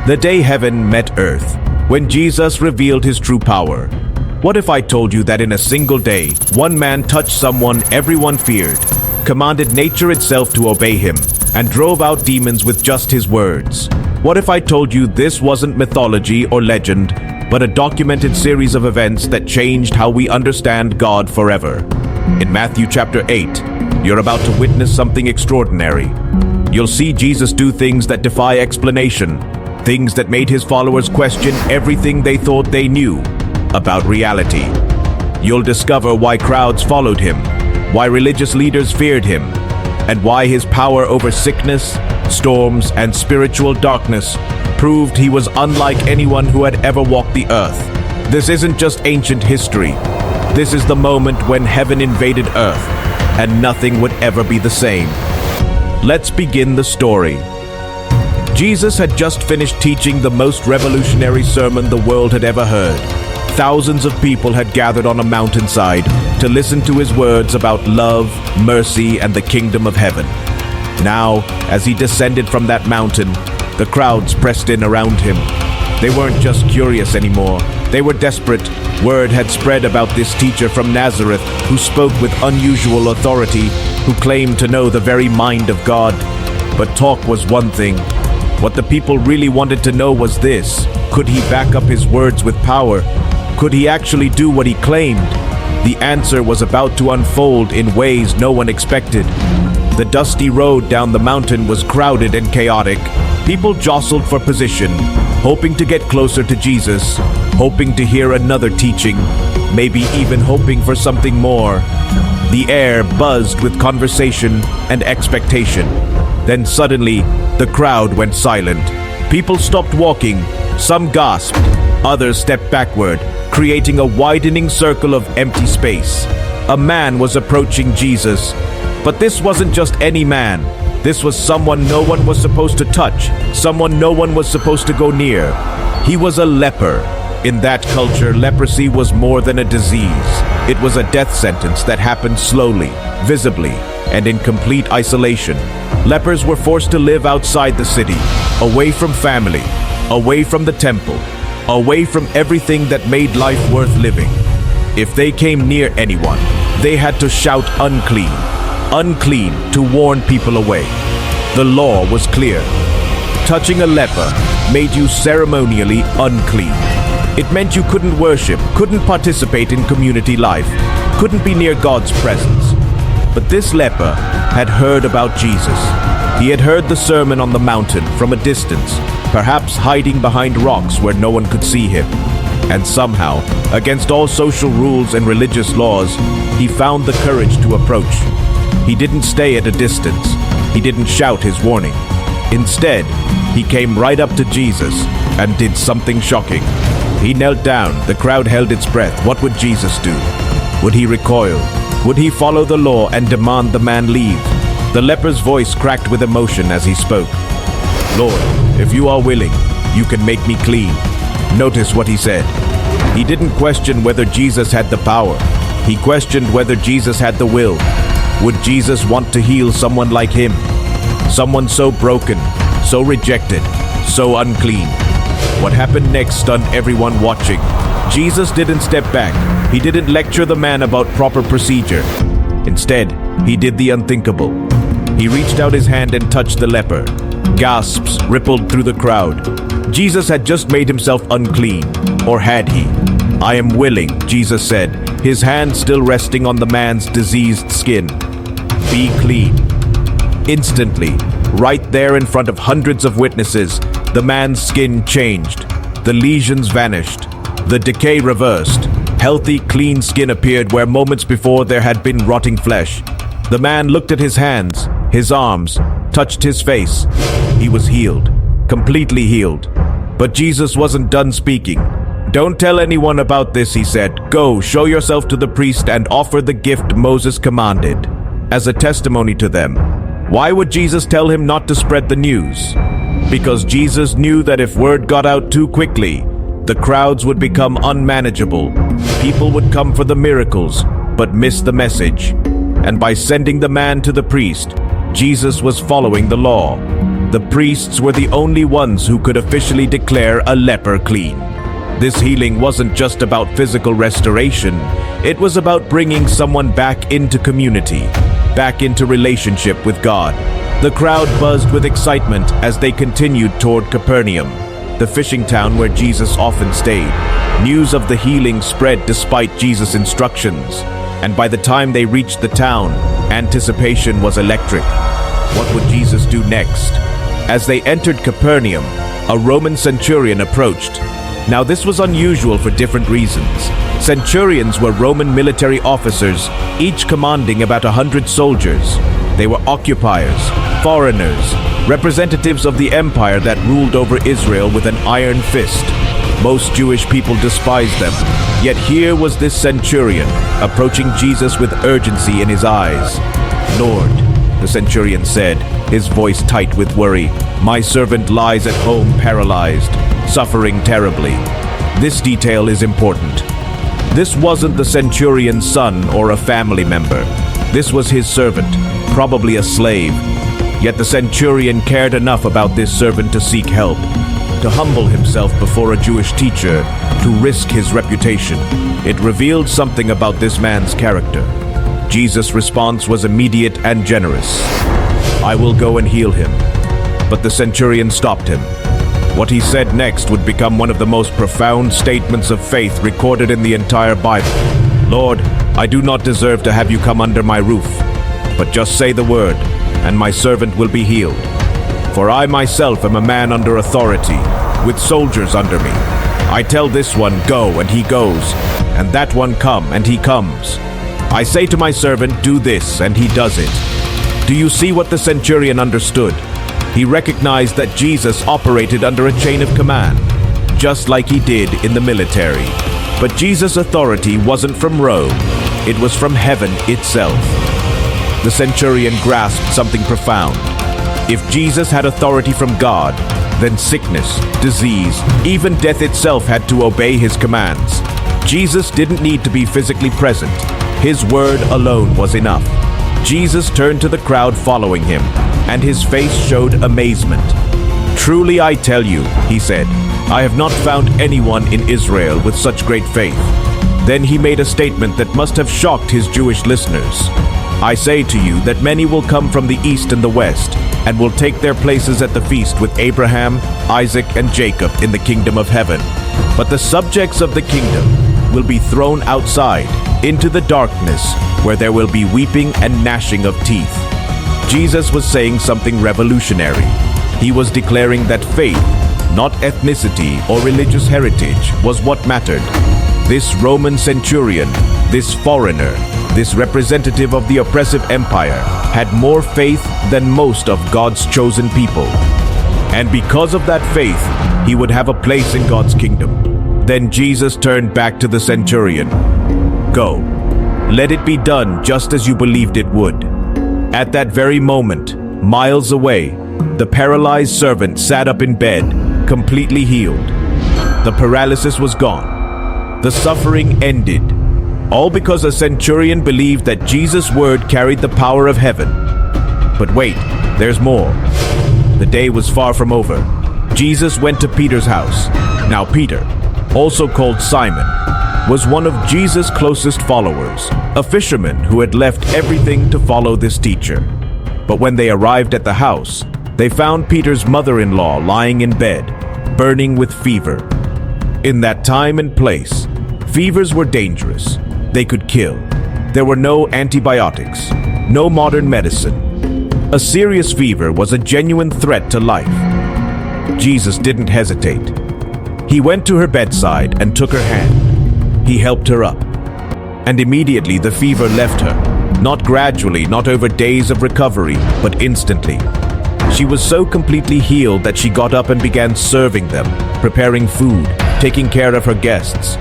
The day heaven met earth, when Jesus revealed his true power. What if I told you that in a single day, one man touched someone everyone feared, commanded nature itself to obey him, and drove out demons with just his words? What if I told you this wasn't mythology or legend, but a documented series of events that changed how we understand God forever? In Matthew chapter 8, you're about to witness something extraordinary. You'll see Jesus do things that defy explanation, things that made his followers question everything they thought they knew about reality. You'll discover why crowds followed him, why religious leaders feared him, and why his power over sickness, storms, and spiritual darkness proved he was unlike anyone who had ever walked the earth. This isn't just ancient history. This is the moment when heaven invaded earth, and nothing would ever be the same. Let's begin the story. Jesus had just finished teaching the most revolutionary sermon the world had ever heard. Thousands of people had gathered on a mountainside to listen to his words about love, mercy, and the kingdom of heaven. Now, as he descended from that mountain, the crowds pressed in around him. They weren't just curious anymore. They were desperate. Word had spread about this teacher from Nazareth who spoke with unusual authority, who claimed to know the very mind of God. But talk was one thing. What the people really wanted to know was this: could he back up his words with power? Could he actually do what he claimed? The answer was about to unfold in ways no one expected. The dusty road down the mountain was crowded and chaotic. People jostled for position, hoping to get closer to Jesus, hoping to hear another teaching, maybe even hoping for something more. The air buzzed with conversation and expectation. Then suddenly, the crowd went silent. People stopped walking. Some gasped. Others stepped backward, creating a widening circle of empty space. A man was approaching Jesus. But this wasn't just any man. This was someone no one was supposed to touch, someone no one was supposed to go near. He was a leper. In that culture, leprosy was more than a disease. It was a death sentence that happened slowly, visibly, and in complete isolation. Lepers were forced to live outside the city, away from family, away from the temple, away from everything that made life worth living. If they came near anyone, they had to shout unclean, unclean, to warn people away. The law was clear. Touching a leper made you ceremonially unclean. It meant you couldn't worship, couldn't participate in community life, couldn't be near God's presence. But this leper had heard about Jesus. He had heard the Sermon on the Mountain from a distance, perhaps hiding behind rocks where no one could see him. And somehow, against all social rules and religious laws, he found the courage to approach. He didn't stay at a distance. He didn't shout his warning. Instead, he came right up to Jesus and did something shocking. He knelt down. The crowd held its breath. What would Jesus do? Would he recoil? Would he follow the law and demand the man leave? The leper's voice cracked with emotion as he spoke. "Lord, if you are willing, you can make me clean." Notice what he said. He didn't question whether Jesus had the power. He questioned whether Jesus had the will. Would Jesus want to heal someone like him? Someone so broken, so rejected, so unclean. What happened next stunned everyone watching. Jesus didn't step back. He didn't lecture the man about proper procedure. Instead, he did the unthinkable. He reached out his hand and touched the leper. Gasps rippled through the crowd. Jesus had just made himself unclean. Or had he? "I am willing," Jesus said, his hand still resting on the man's diseased skin. "Be clean." Instantly, right there in front of hundreds of witnesses, the man's skin changed. The lesions vanished. The decay reversed. Healthy, clean skin appeared where moments before there had been rotting flesh. The man looked at his hands, his arms, touched his face. He was healed, completely healed. But Jesus wasn't done speaking. "Don't tell anyone about this," he said. "Go, show yourself to the priest and offer the gift Moses commanded, as a testimony to them." Why would Jesus tell him not to spread the news? Because Jesus knew that if word got out too quickly, the crowds would become unmanageable. People would come for the miracles, but miss the message. And by sending the man to the priest, Jesus was following the law. The priests were the only ones who could officially declare a leper clean. This healing wasn't just about physical restoration, it was about bringing someone back into community, back into relationship with God. The crowd buzzed with excitement as they continued toward Capernaum, the fishing town where Jesus often stayed. News of the healing spread despite Jesus' instructions, and by the time they reached the town, anticipation was electric. What would Jesus do next? As they entered Capernaum, a Roman centurion approached. Now this was unusual for different reasons. Centurions were Roman military officers, each commanding about 100 soldiers. They were occupiers, foreigners, representatives of the empire that ruled over Israel with an iron fist. Most Jewish people despised them. Yet here was this centurion, approaching Jesus with urgency in his eyes. "Lord," the centurion said, his voice tight with worry, "my servant lies at home paralyzed, suffering terribly." This detail is important. This wasn't the centurion's son or a family member. This was his servant, probably a slave. Yet the centurion cared enough about this servant to seek help, to humble himself before a Jewish teacher, to risk his reputation. It revealed something about this man's character. Jesus' response was immediate and generous. "I will go and heal him." But the centurion stopped him. What he said next would become one of the most profound statements of faith recorded in the entire Bible. "Lord, I do not deserve to have you come under my roof, but just say the word, and my servant will be healed. For I myself am a man under authority, with soldiers under me. I tell this one, 'Go,' and he goes, and that one, 'Come,' and he comes. I say to my servant, 'Do this,' and he does it." Do you see what the centurion understood? He recognized that Jesus operated under a chain of command, just like he did in the military. But Jesus' authority wasn't from Rome, it was from heaven itself. The centurion grasped something profound. If Jesus had authority from God, then sickness, disease, even death itself had to obey his commands. Jesus didn't need to be physically present. His word alone was enough. Jesus turned to the crowd following him, and his face showed amazement. "Truly I tell you," he said, "I have not found anyone in Israel with such great faith." Then he made a statement that must have shocked his Jewish listeners. "I say to you that many will come from the east and the west, and will take their places at the feast with Abraham, Isaac, and Jacob in the kingdom of heaven. But the subjects of the kingdom will be thrown outside, into the darkness, where there will be weeping and gnashing of teeth." Jesus was saying something revolutionary. He was declaring that faith, not ethnicity or religious heritage, was what mattered. This Roman centurion, this foreigner, this representative of the oppressive empire, had more faith than most of God's chosen people. And because of that faith, he would have a place in God's kingdom. Then Jesus turned back to the centurion. "Go. Let it be done just as you believed it would." At that very moment, miles away, the paralyzed servant sat up in bed, completely healed. The paralysis was gone. The suffering ended. All because a centurion believed that Jesus' word carried the power of heaven. But wait, there's more. The day was far from over. Jesus went to Peter's house. Now Peter, also called Simon, was one of Jesus' closest followers, a fisherman who had left everything to follow this teacher. But when they arrived at the house, they found Peter's mother-in-law lying in bed, burning with fever. In that time and place, fevers were dangerous. They could kill. There were no antibiotics, no modern medicine. A serious fever was a genuine threat to life. Jesus didn't hesitate. He went to her bedside and took her hand. He helped her up. And immediately the fever left her. Not gradually, not over days of recovery, but instantly. She was so completely healed that she got up and began serving them, preparing food, taking care of her guests.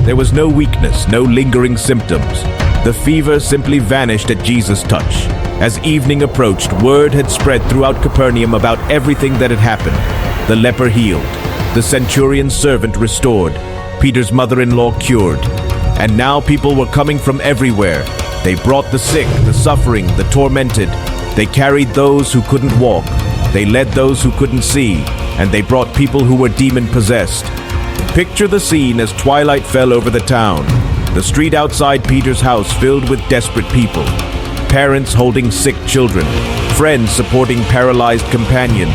There was no weakness, no lingering symptoms. The fever simply vanished at Jesus' touch. As evening approached, word had spread throughout Capernaum about everything that had happened. The leper healed, the centurion's servant restored, Peter's mother-in-law cured. And now people were coming from everywhere. They brought the sick, the suffering, the tormented. They carried those who couldn't walk. They led those who couldn't see, and they brought people who were demon-possessed. Picture the scene as twilight fell over the town. The street outside Peter's house filled with desperate people. Parents holding sick children, friends supporting paralyzed companions,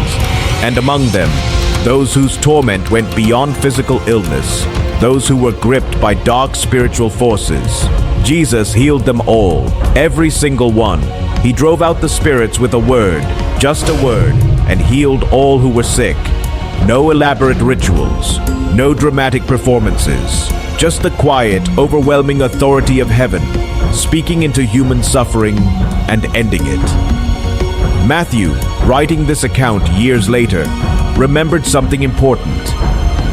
and among them, those whose torment went beyond physical illness, those who were gripped by dark spiritual forces. Jesus healed them all, every single one. He drove out the spirits with a word, just a word, and healed all who were sick. No elaborate rituals, no dramatic performances, just the quiet, overwhelming authority of heaven, speaking into human suffering and ending it. Matthew, writing this account years later, remembered something important.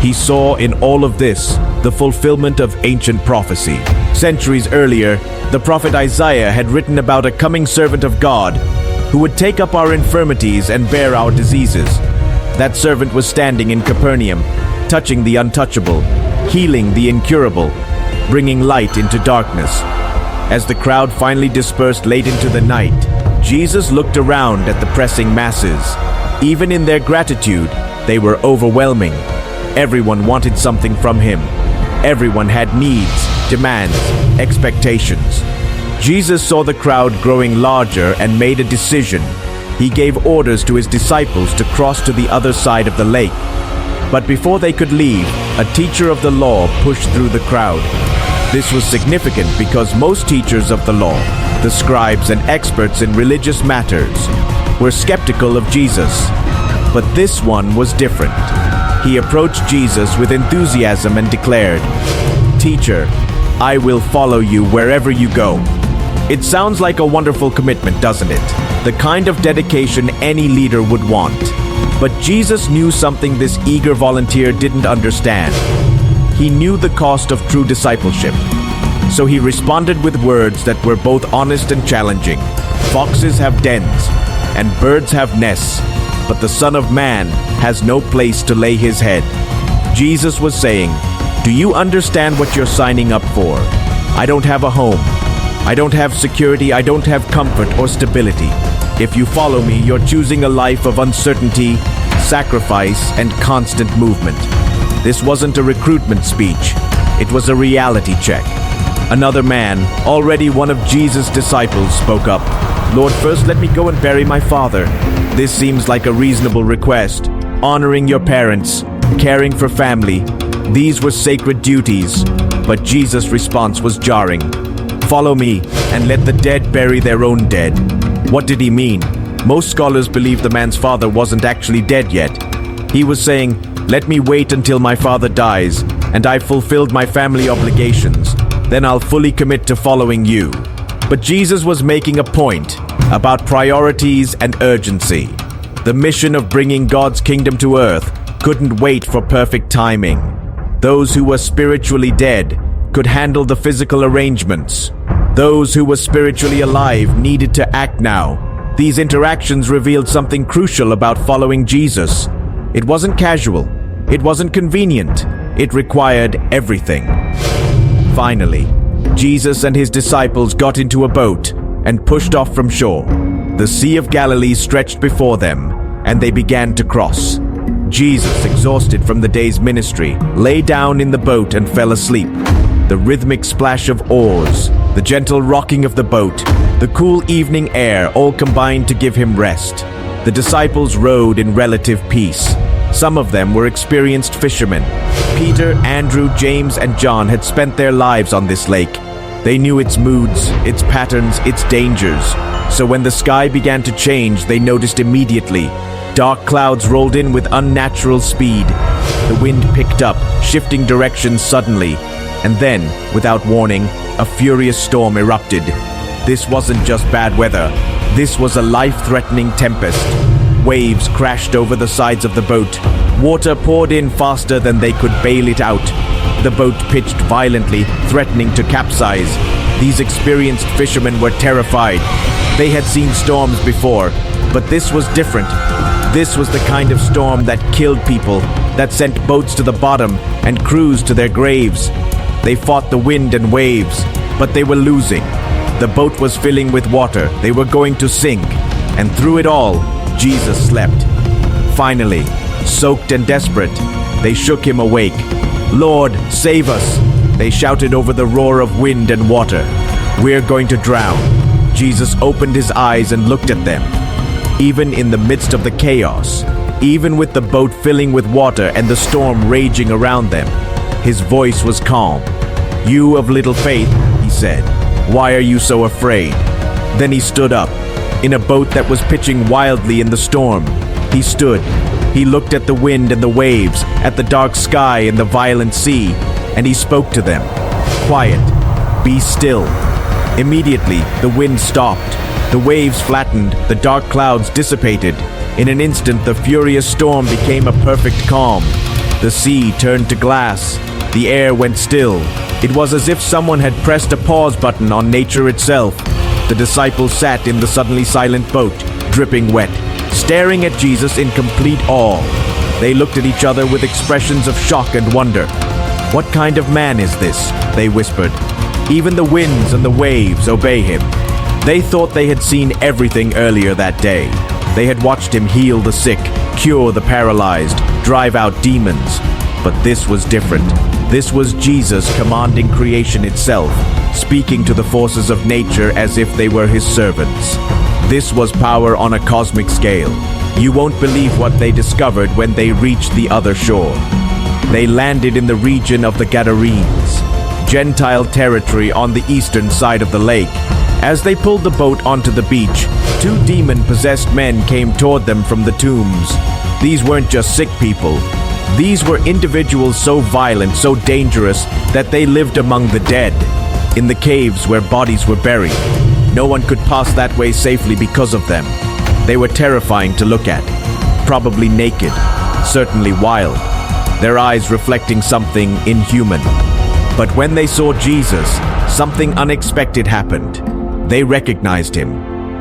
He saw in all of this the fulfillment of ancient prophecy. Centuries earlier, the prophet Isaiah had written about a coming servant of God who would take up our infirmities and bear our diseases. That servant was standing in Capernaum, touching the untouchable, healing the incurable, bringing light into darkness. As the crowd finally dispersed late into the night, Jesus looked around at the pressing masses. Even in their gratitude, they were overwhelming. Everyone wanted something from him. Everyone had needs, demands, expectations. Jesus saw the crowd growing larger and made a decision. He gave orders to his disciples to cross to the other side of the lake. But before they could leave, a teacher of the law pushed through the crowd. This was significant because most teachers of the law, the scribes and experts in religious matters, were skeptical of Jesus. But this one was different. He approached Jesus with enthusiasm and declared, "Teacher, I will follow you wherever you go." It sounds like a wonderful commitment, doesn't it? The kind of dedication any leader would want. But Jesus knew something this eager volunteer didn't understand. He knew the cost of true discipleship. So he responded with words that were both honest and challenging. Foxes have dens, and birds have nests, but the Son of Man has no place to lay his head. Jesus was saying, "Do you understand what you're signing up for? I don't have a home. I don't have security. I don't have comfort or stability. If you follow me, you're choosing a life of uncertainty, sacrifice, and constant movement." This wasn't a recruitment speech. It was a reality check. Another man, already one of Jesus' disciples, spoke up. "Lord, first let me go and bury my father." This seems like a reasonable request. Honoring your parents, caring for family, these were sacred duties. But Jesus' response was jarring. "Follow me and let the dead bury their own dead." What did he mean? Most scholars believe the man's father wasn't actually dead yet. He was saying, "Let me wait until my father dies and I've fulfilled my family obligations. Then I'll fully commit to following you." But Jesus was making a point about priorities and urgency. The mission of bringing God's kingdom to earth couldn't wait for perfect timing. Those who were spiritually dead could handle the physical arrangements. Those who were spiritually alive needed to act now. These interactions revealed something crucial about following Jesus. It wasn't casual. It wasn't convenient. It required everything. Finally, Jesus and his disciples got into a boat and pushed off from shore. The Sea of Galilee stretched before them, and they began to cross. Jesus, exhausted from the day's ministry, lay down in the boat and fell asleep. The rhythmic splash of oars, the gentle rocking of the boat, the cool evening air all combined to give him rest. The disciples rowed in relative peace. Some of them were experienced fishermen. Peter, Andrew, James, and John had spent their lives on this lake. They knew its moods, its patterns, its dangers. So when the sky began to change, they noticed immediately. Dark clouds rolled in with unnatural speed. The wind picked up, shifting directions suddenly. And then, without warning, a furious storm erupted. This wasn't just bad weather. This was a life-threatening tempest. Waves crashed over the sides of the boat. Water poured in faster than they could bail it out. The boat pitched violently, threatening to capsize. These experienced fishermen were terrified. They had seen storms before, but this was different. This was the kind of storm that killed people, that sent boats to the bottom and crews to their graves. They fought the wind and waves, but they were losing. The boat was filling with water. They were going to sink. And through it all, Jesus slept. Finally, soaked and desperate, they shook him awake. "Lord, save us!" they shouted over the roar of wind and water. "We're going to drown." Jesus opened his eyes and looked at them. Even in the midst of the chaos, even with the boat filling with water and the storm raging around them, his voice was calm. "You of little faith," he said, "why are you so afraid?" Then he stood up. In a boat that was pitching wildly in the storm, he stood. He looked at the wind and the waves, at the dark sky and the violent sea, and he spoke to them. "Quiet, be still." Immediately, the wind stopped. The waves flattened, the dark clouds dissipated. In an instant, the furious storm became a perfect calm. The sea turned to glass. The air went still. It was as if someone had pressed a pause button on nature itself. The disciples sat in the suddenly silent boat, dripping wet, staring at Jesus in complete awe. They looked at each other with expressions of shock and wonder. "What kind of man is this?" they whispered. "Even the winds and the waves obey him." They thought they had seen everything earlier that day. They had watched him heal the sick, cure the paralyzed, drive out demons. But this was different. This was Jesus commanding creation itself, speaking to the forces of nature as if they were his servants. This was power on a cosmic scale. You won't believe what they discovered when they reached the other shore. They landed in the region of the Gadarenes, Gentile territory on the eastern side of the lake. As they pulled the boat onto the beach, two demon-possessed men came toward them from the tombs. These weren't just sick people. These were individuals so violent, so dangerous, that they lived among the dead, in the caves where bodies were buried. No one could pass that way safely because of them. They were terrifying to look at, probably naked, certainly wild, their eyes reflecting something inhuman. But when they saw Jesus, something unexpected happened. They recognized him,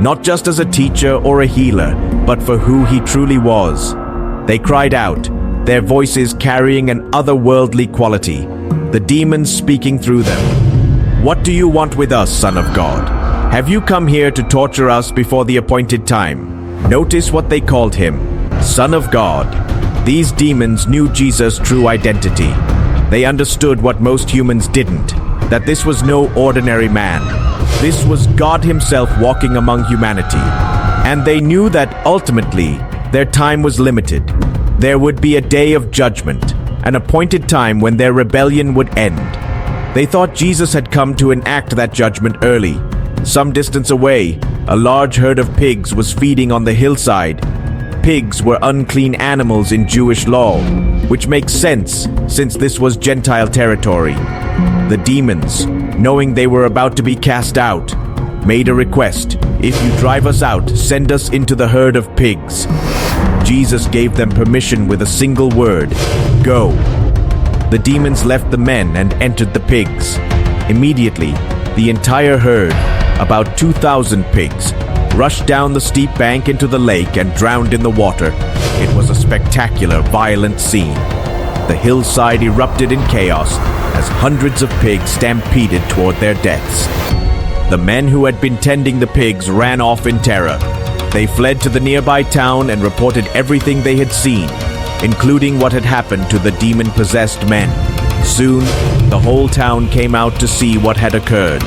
not just as a teacher or a healer, but for who he truly was. They cried out, their voices carrying an otherworldly quality, the demons speaking through them. "What do you want with us, Son of God? Have you come here to torture us before the appointed time?" Notice what they called him, Son of God. These demons knew Jesus' true identity. They understood what most humans didn't, that this was no ordinary man. This was God himself walking among humanity. And they knew that ultimately, their time was limited. There would be a day of judgment, an appointed time when their rebellion would end. They thought Jesus had come to enact that judgment early. Some distance away, a large herd of pigs was feeding on the hillside. Pigs were unclean animals in Jewish law, which makes sense since this was Gentile territory. The demons, knowing they were about to be cast out, made a request. "If you drive us out, send us into the herd of pigs." Jesus gave them permission with a single word, "Go." The demons left the men and entered the pigs. Immediately, the entire herd, about 2,000 pigs, rushed down the steep bank into the lake and drowned in the water. It was a spectacular, violent scene. The hillside erupted in chaos as hundreds of pigs stampeded toward their deaths. The men who had been tending the pigs ran off in terror. They fled to the nearby town and reported everything they had seen, including what had happened to the demon-possessed men. Soon, the whole town came out to see what had occurred.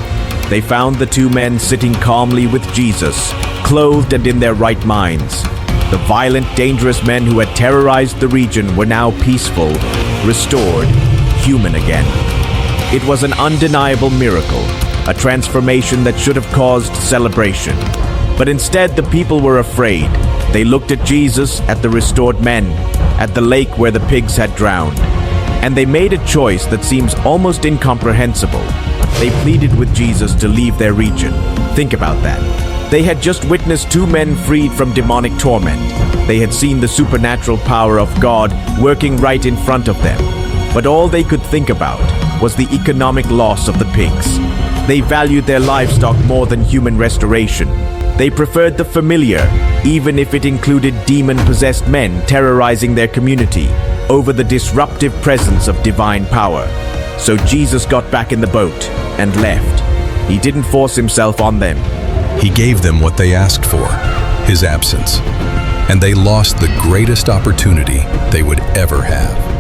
They found the two men sitting calmly with Jesus, clothed and in their right minds. The violent, dangerous men who had terrorized the region were now peaceful, restored, human again. It was an undeniable miracle, a transformation that should have caused celebration. But instead, the people were afraid. They looked at Jesus, at the restored men, at the lake where the pigs had drowned. And they made a choice that seems almost incomprehensible. They pleaded with Jesus to leave their region. Think about that. They had just witnessed two men freed from demonic torment. They had seen the supernatural power of God working right in front of them. But all they could think about was the economic loss of the pigs. They valued their livestock more than human restoration. They preferred the familiar, even if it included demon-possessed men terrorizing their community, over the disruptive presence of divine power. So Jesus got back in the boat and left. He didn't force himself on them. He gave them what they asked for, his absence. and they lost the greatest opportunity they would ever have.